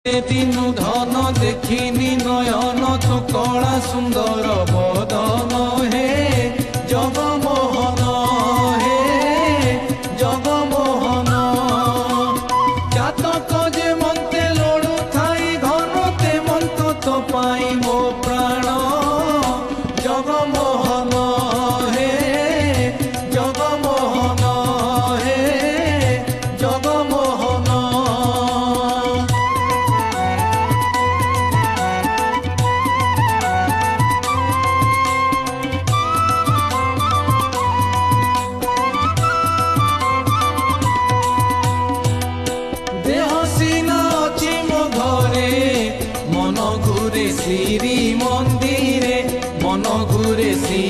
দিনু ধন দেখিনি নয়ন তো কলা সুন্দর বদন হে জগমোহন হে জগমোহন জাতক যে মন্তে লড়ু থাই ঘনতে মন্ত তো পাই মো প্রাণ জগমোহন হে জগমোহন হে জগমোহন। শ্রী মন্দিরে মন ঘুরে শ্রী